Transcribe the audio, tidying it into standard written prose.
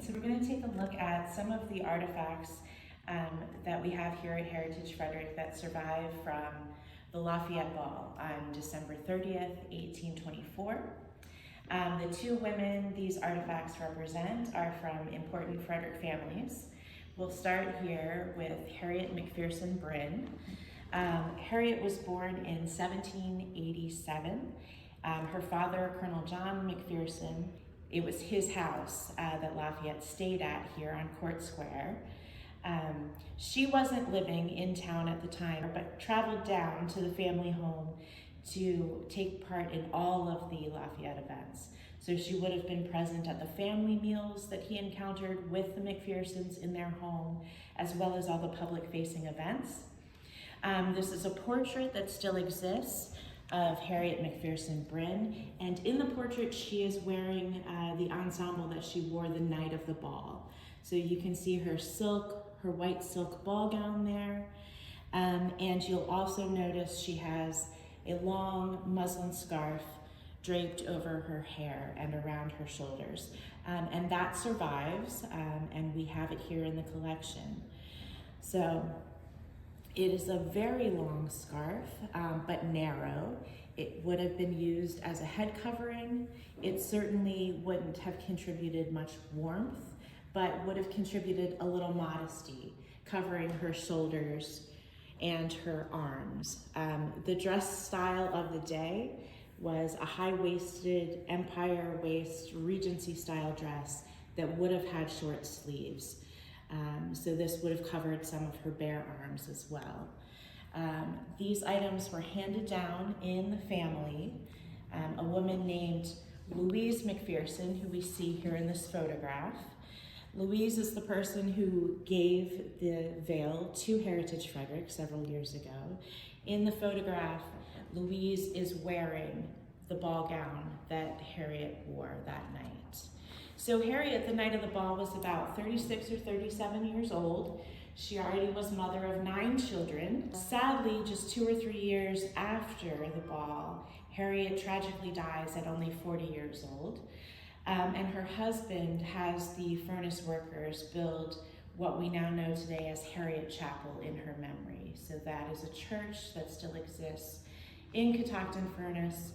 So we're going to take a look at some of the artifacts that we have here at Heritage Frederick that survive from the Lafayette Ball on December 30th, 1824. The two women these artifacts represent are from important Frederick families. We'll start here with Harriett McPherson Bryn. Harriett was born in 1787. Her father, Colonel John McPherson, it was his house that Lafayette stayed at here on Court Square. She wasn't living in town at the time, but traveled down to the family home to take part in all of the Lafayette events. So she would have been present at the family meals that he encountered with the McPhersons in their home, as well as all the public-facing events. This is a portrait that still exists of Harriett McPherson Bryn, and in the portrait she is wearing the ensemble that she wore the night of the ball. So you can see her white silk ball gown there, and you'll also notice she has a long muslin scarf draped over her hair and around her shoulders, and that survives, and we have it here in the collection. So it is a very long scarf, but narrow. It would have been used as a head covering. It certainly wouldn't have contributed much warmth, but would have contributed a little modesty, covering her shoulders and her arms. The dress style of the day was a high-waisted empire waist Regency style dress that would have had short sleeves. So this would have covered some of her bare arms as well. These items were handed down in the family. A woman named Louise McPherson, who we see here in this photograph. Louise is the person who gave the veil to Heritage Frederick several years ago. In the photograph, Louise is wearing the ball gown that Harriett wore that night. So Harriett, the night of the ball, was about 36 or 37 years old. She already was mother of 9 children. Sadly, just 2 or 3 years after the ball, Harriett tragically dies at only 40 years old. And her husband has the furnace workers build what we now know today as Harriett Chapel in her memory. So that is a church that still exists in Catoctin Furnace,